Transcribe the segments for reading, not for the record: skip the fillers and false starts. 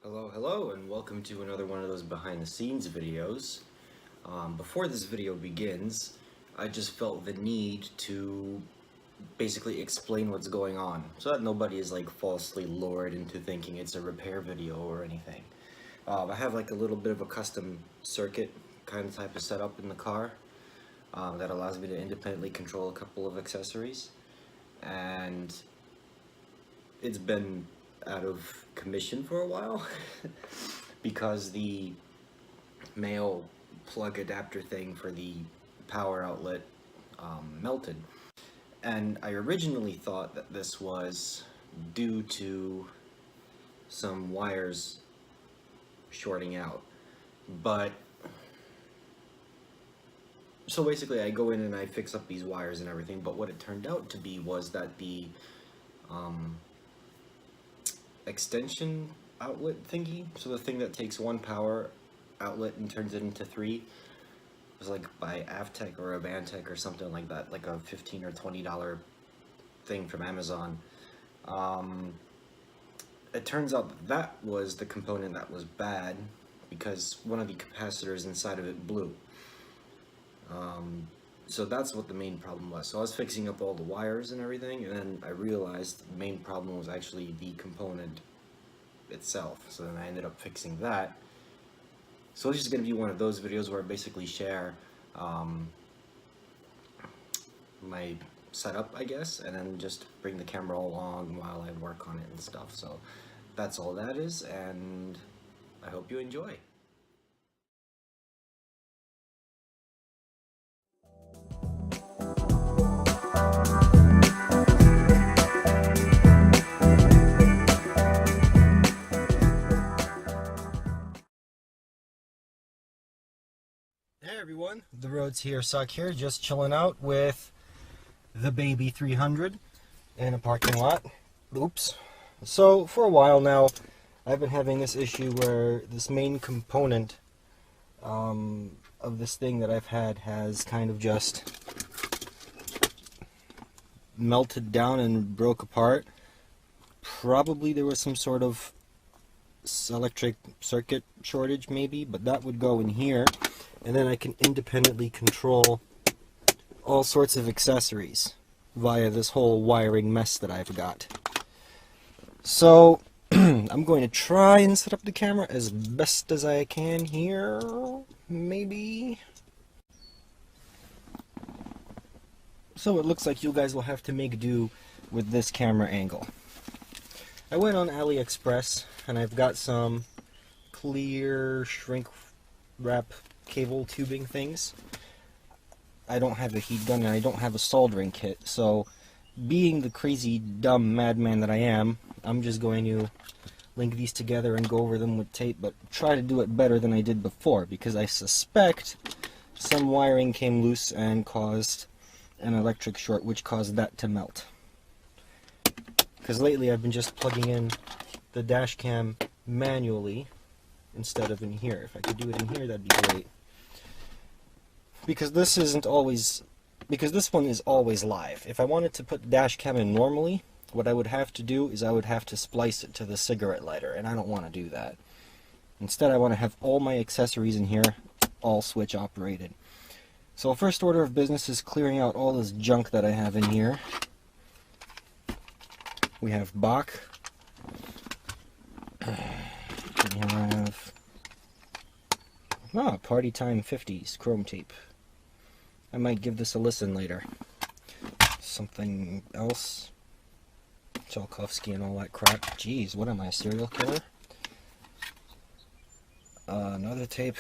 Hello, and welcome to another one of those behind the scenes videos. Before this video begins, I just felt the need to basically explain what's going on, so that nobody is like falsely lured into thinking it's a repair video or anything. I have like a little bit of a custom circuit kind of type of setup in the car that allows me to independently control a couple of accessories, and it's been out of commission for a while because the male plug adapter thing for the power outlet melted. And I originally thought that this was due to some wires shorting out, but so basically I go in and I fix up these wires and everything, but what it turned out to be was that the extension outlet thingy, so the thing that takes one power outlet and turns it into three, was like by Avtech or Avantech or something like that, like a $15 or $20 thing from Amazon. It turns out that was the component that was bad because one of the capacitors inside of it blew. So that's what the main problem was. So I was fixing up all the wires and everything, and then I realized the main problem was actually the component itself. So then I ended up fixing that. So this is going to be one of those videos where I basically share my setup, I guess, and then just bring the camera along while I work on it and stuff. So that's all that is, and I hope you enjoy. Hey everyone, the roads here suck here, just chilling out with the baby 300 in a parking lot. Oops. So for a while now I've been having this issue where this main component of this thing that I've had has kind of just melted down and broke apart. Probably there was some sort of electric circuit shortage maybe, but that would go in here. And then I can independently control all sorts of accessories via this whole wiring mess that I've got. So I'm going to try and set up the camera as best as I can here, maybe. So it looks like you guys will have to make do with this camera angle. I went on AliExpress and I've got some clear shrink wrap cable tubing things. I don't have a heat gun and I don't have a soldering kit, so being the crazy dumb madman that I am, I'm just going to link these together and go over them with tape, but try to do it better than I did before, because I suspect some wiring came loose and caused an electric short, which caused that to melt. Because lately I've been just plugging in the dash cam manually instead of in here. If I could do it in here, that'd be great. Because this isn't always, because this one is always live. If I wanted to put dash cam in normally, what I would have to do is I would have to splice it to the cigarette lighter, and I don't want to do that. Instead, I want to have all my accessories in here, all switch operated. So first order of business is clearing out all this junk that I have in here. We have Bach. We have Party Time 50s chrome tape. I might give this a listen later. Something else. Tchaikovsky and all that crap. Jeez, what am I, a serial killer? Another tape.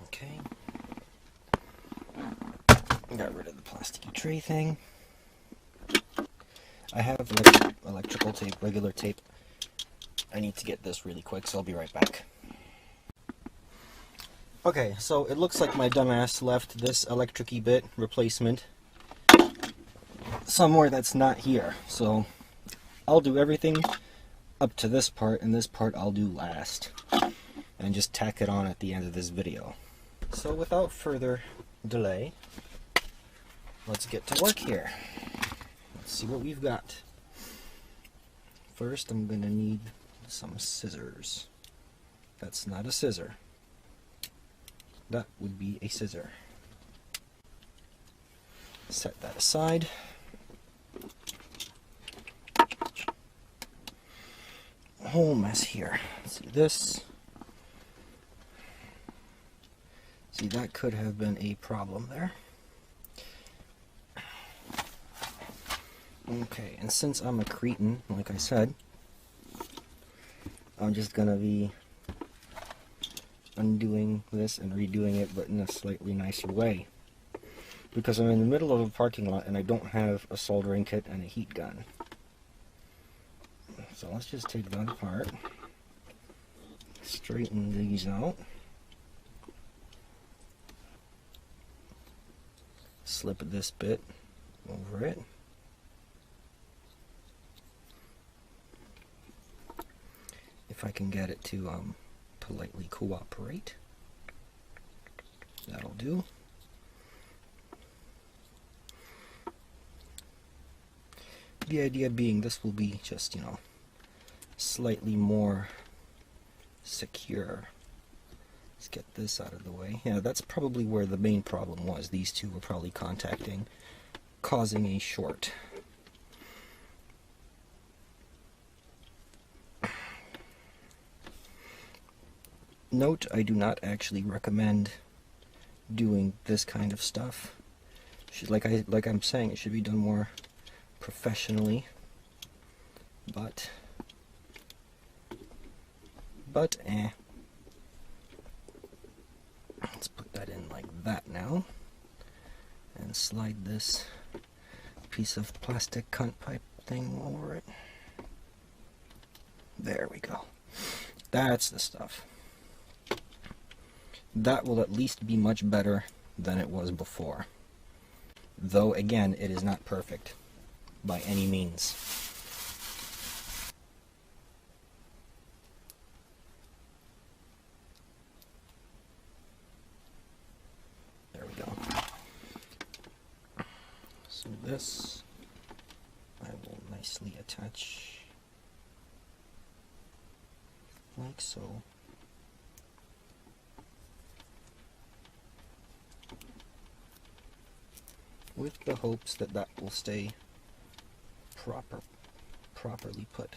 Okay. Got rid of the plasticky tray thing. I have like electrical tape, regular tape. I need to get this really quick, so I'll be right back. Okay, so it looks like my dumbass left this electric-y bit replacement somewhere that's not here. So I'll do everything up to this part, and this part I'll do last. And just tack it on at the end of this video. So without further delay, let's get to work here. Let's see what we've got. First, I'm going to need some scissors. That's not a scissor. That would be a scissor. Set that aside. Whole mess here. See this? See, that could have been a problem there. Okay, and since I'm a cretin, like I said, I'm just gonna be undoing this and redoing it, but in a slightly nicer way. Because I'm in the middle of a parking lot and I don't have a soldering kit and a heat gun. So let's just take that apart, straighten these out, slip this bit over it, if I can get it to politely cooperate. That'll do. The idea being this will be just, you know, slightly more secure. Let's get this out of the way. Yeah, that's probably where the main problem was. These two were probably contacting, causing a short. Note, I do not actually recommend doing this kind of stuff. Like I'm saying, it should be done more professionally, but let's put that in like that now, and slide this piece of plastic cunt pipe thing over it. There we go. That's the stuff. That will at least be much better than it was before. Though, again, it is not perfect by any means. There we go. So this I will nicely attach like so. With the hopes that that will stay properly put.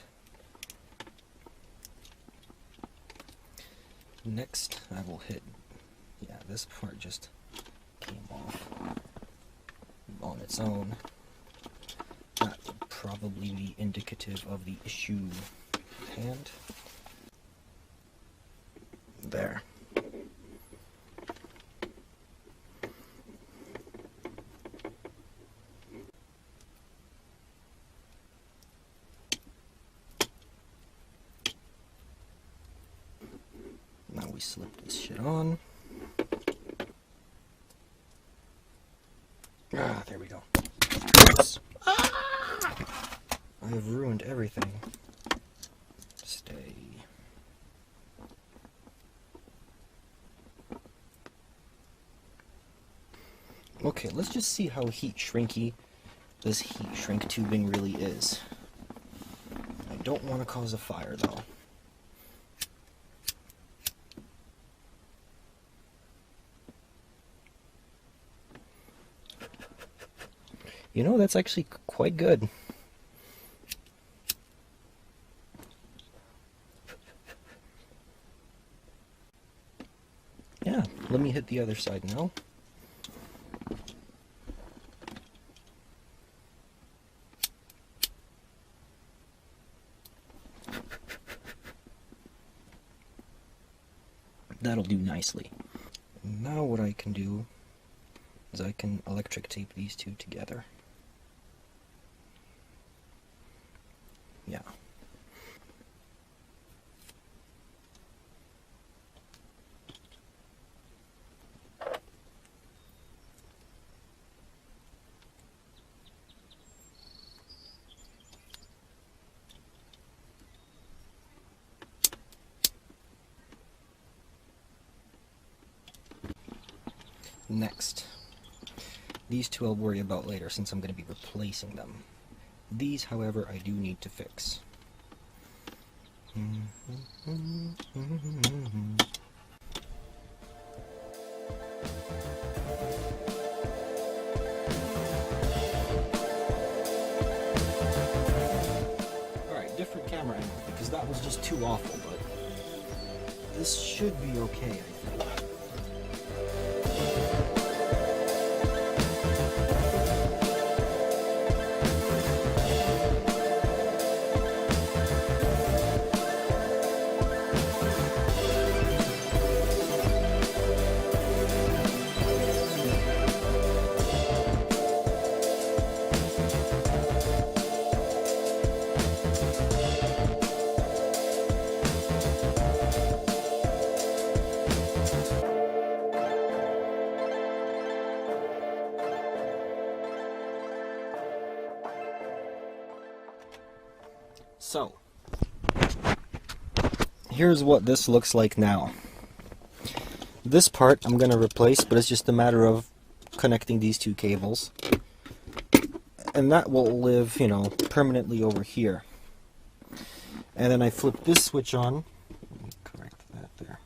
Next, I will hit, yeah, this part just came off on its own. That would probably be indicative of the issue at hand. There. Now we slip this shit on. Ah, there we go. Oops. I have ruined everything. Stay. Okay, let's just see how heat shrinky this heat shrink tubing really is. I don't want to cause a fire though. You know, that's actually quite good. Yeah, let me hit the other side now. That'll do nicely. Now what I can do is I can electric tape these two together. Yeah. Next, these two I'll worry about later since I'm going to be replacing them. These, however, I do need to fix. Alright, different camera angle because that was just too awful, but this should be okay, I think. So, here's what this looks like now. This part I'm going to replace, but it's just a matter of connecting these two cables. And that will live, you know, permanently over here. And then I flip this switch on. Let me correct that there.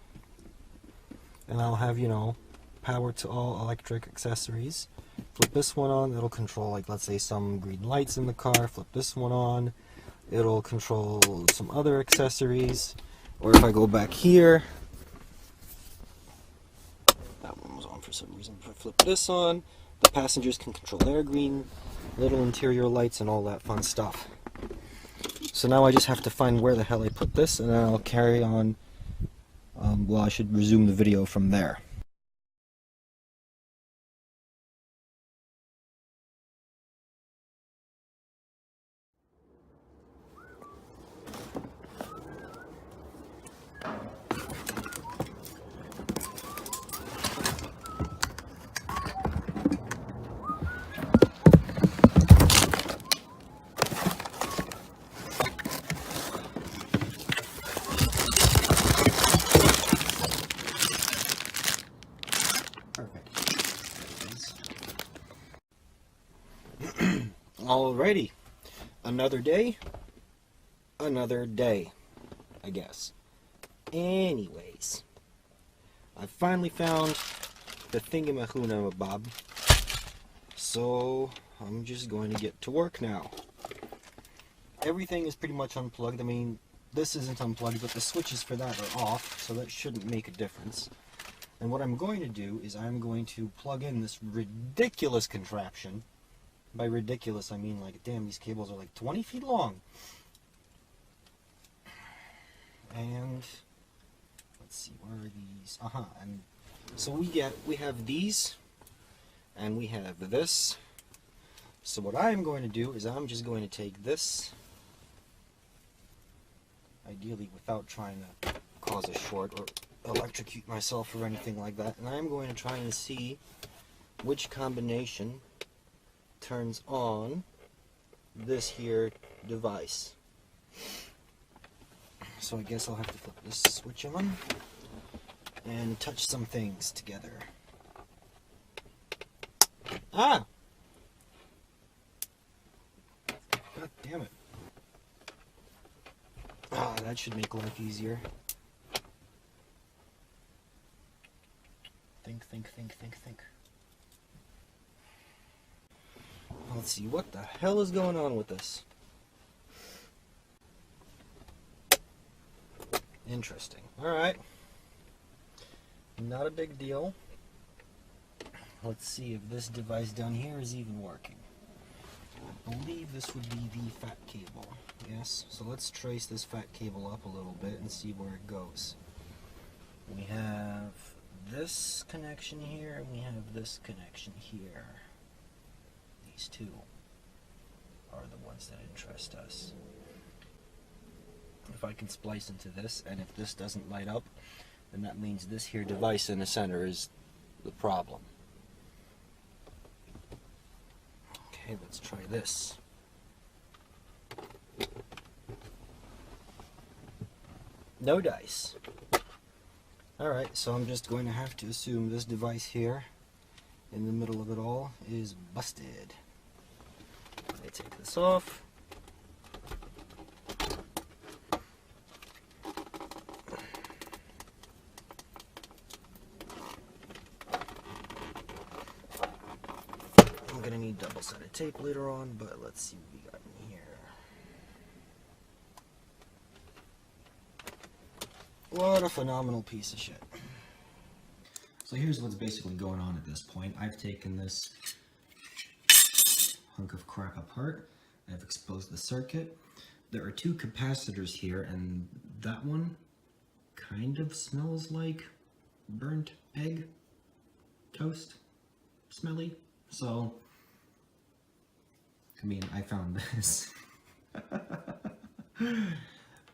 And I'll have, you know, power to all electric accessories. Flip this one on, it'll control, like, let's say some green lights in the car. Flip this one on, it'll control some other accessories. Or if I go back here, that one was on for some reason. If I flip this on, the passengers can control their green little interior lights and all that fun stuff. So now I just have to find where the hell I put this, and then I'll carry on. Well, I should resume the video from there. Alrighty, another day, I guess. Anyways, I finally found the thingamahuna-bob, so I'm just going to get to work now. Everything is pretty much unplugged. I mean, this isn't unplugged, but the switches for that are off, so that shouldn't make a difference. And what I'm going to do is I'm going to plug in this ridiculous contraption. By ridiculous, I mean, like, damn, these cables are like 20 feet long. And let's see, where are these? And so we have these, and we have this. So what I'm going to do is I'm just going to take this, ideally without trying to cause a short or electrocute myself or anything like that, and I'm going to try and see which combination turns on this here device. So I guess I'll have to flip this switch on and touch some things together. Ah! God damn it. Ah, that should make life easier. Think. Let's see, what the hell is going on with this? Interesting. Alright. Not a big deal. Let's see if this device down here is even working. I believe this would be the fat cable. Yes, so let's trace this fat cable up a little bit and see where it goes. We have this connection here, and we have this connection here. These two are the ones that interest us. If I can splice into this, and if this doesn't light up, then that means this here device in the center is the problem. Okay, let's try this. No dice. Alright, so I'm just going to have to assume this device here in the middle of it all is busted. I take this off. I'm gonna need double-sided tape later on, but let's see what we got in here. What a phenomenal piece of shit. So here's what's basically going on at this point. I've taken this hunk of crap apart. I've exposed the circuit. There are two capacitors here, and that one kind of smells like burnt egg toast, smelly. So, I mean, I found this. But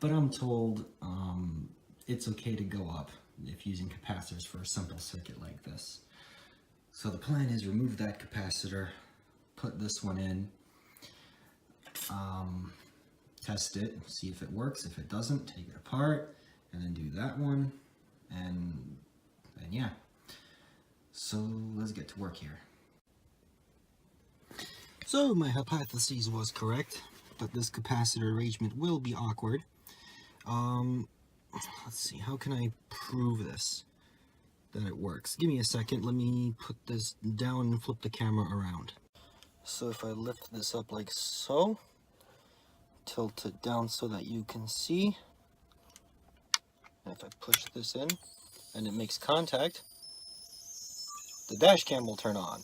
I'm told it's okay to go up if using capacitors for a simple circuit like this. So the plan is remove that capacitor, put this one in, test it, see if it works. If it doesn't, take it apart, and then do that one, and yeah. So let's get to work here. So my hypothesis was correct, but this capacitor arrangement will be awkward. Let's see, how can I prove this, that it works? Give me a second, let me put this down and flip the camera around. So if I lift this up like so, tilt it down so that you can see, and if I push this in and it makes contact, the dash cam will turn on.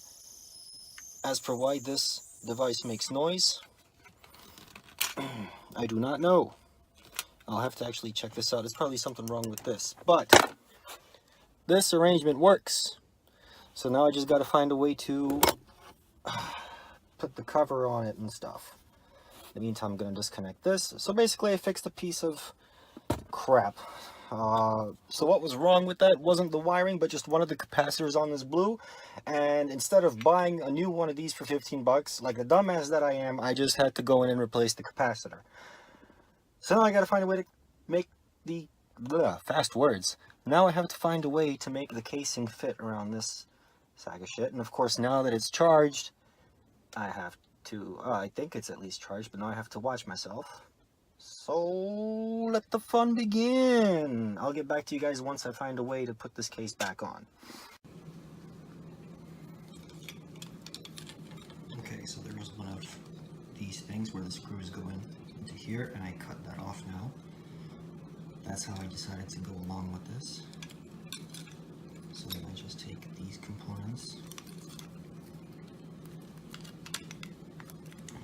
As for why this device makes noise, I do not know. I'll have to actually check this out. There's probably something wrong with this, but this arrangement works. So now I just got to find a way to put the cover on it and stuff. In the meantime, I'm going to disconnect this. So basically I fixed a piece of crap. So what was wrong with that wasn't the wiring, but just one of the capacitors on this blue. And instead of buying a new one of these for 15 bucks, like the dumbass that I am, I just had to go in and replace the capacitor. So now I gotta find a way to make the, fast words. Now I have to find a way to make the casing fit around this sack of shit. And of course, now that it's charged, I have to, I think it's at least charged, but now I have to watch myself. So let the fun begin. I'll get back to you guys once I find a way to put this case back on. Okay, so there was one of these things where the screws go into here, and I cut that off now. That's how I decided to go along with this. So then I just take these components.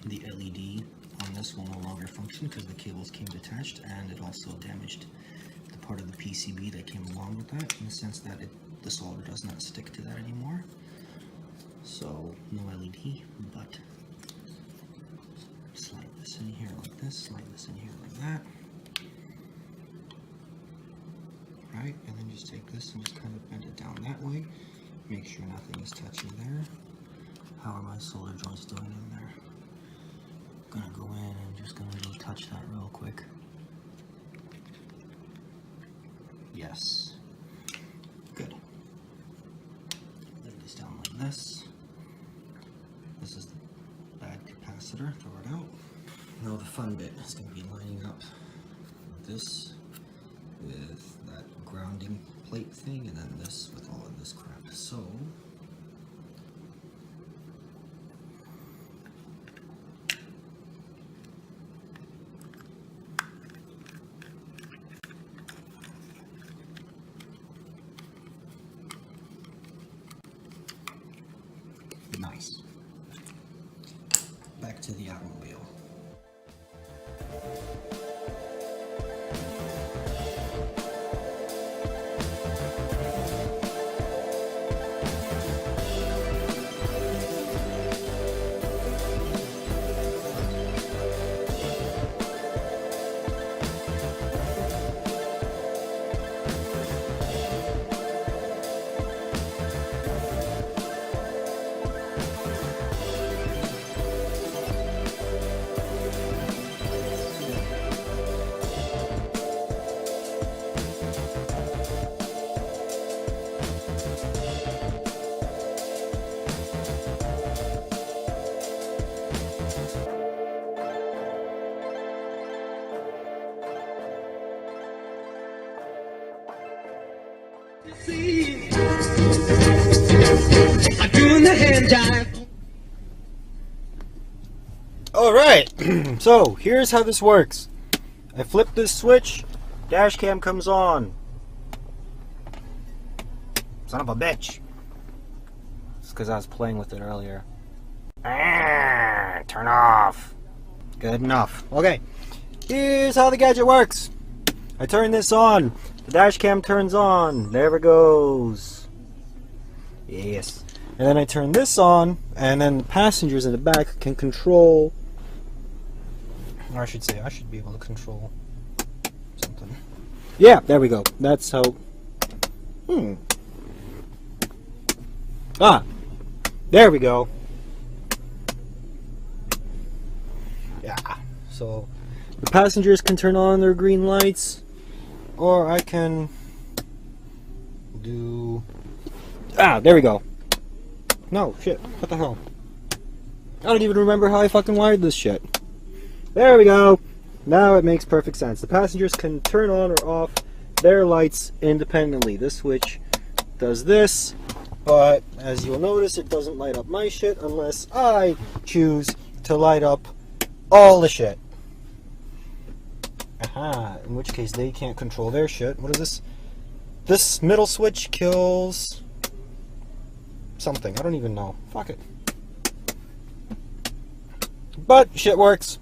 The LED on this will no longer function because the cables came detached, and it also damaged the part of the PCB that came along with that, in the sense that the solder does not stick to that anymore. So no LED, but slide this in here like this, slide this in here like that. Right, and then just take this and just kind of bend it down that way. Make sure nothing is touching there. How are my solder joints doing in there? I'm gonna go in and just gonna retouch that real quick. Yes. Good. Lay this down like this. This is the bad capacitor, throw it out. Now the fun bit is going to be lining up this with that grounding plate thing, and then this with all of this crap. So nice. Back to the automobile. So, here's how this works. I flip this switch, dash cam comes on. Son of a bitch. It's because I was playing with it earlier. Turn off. Good enough. Okay, here's how the gadget works. I turn this on. The dash cam turns on. There it goes. Yes. And then I turn this on, and then the passengers in the back can control, or I should say, I should be able to control something. Yeah, there we go. That's how. Ah, there we go. Yeah. So the passengers can turn on their green lights, or I can do. Ah, there we go. No, shit. What the hell? I don't even remember how I fucking wired this shit. There we go. Now it makes perfect sense. The passengers can turn on or off their lights independently. This switch does this, but as you'll notice, it doesn't light up my shit unless I choose to light up all the shit. Aha, in which case they can't control their shit. What is this? This middle switch kills something. I don't even know. Fuck it. But shit works.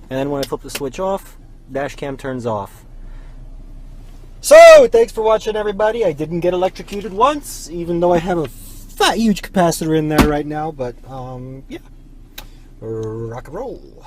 And then when I flip the switch off, dash cam turns off. So, thanks for watching, everybody. I didn't get electrocuted once, even though I have a fat huge capacitor in there right now, but yeah. Rock and roll.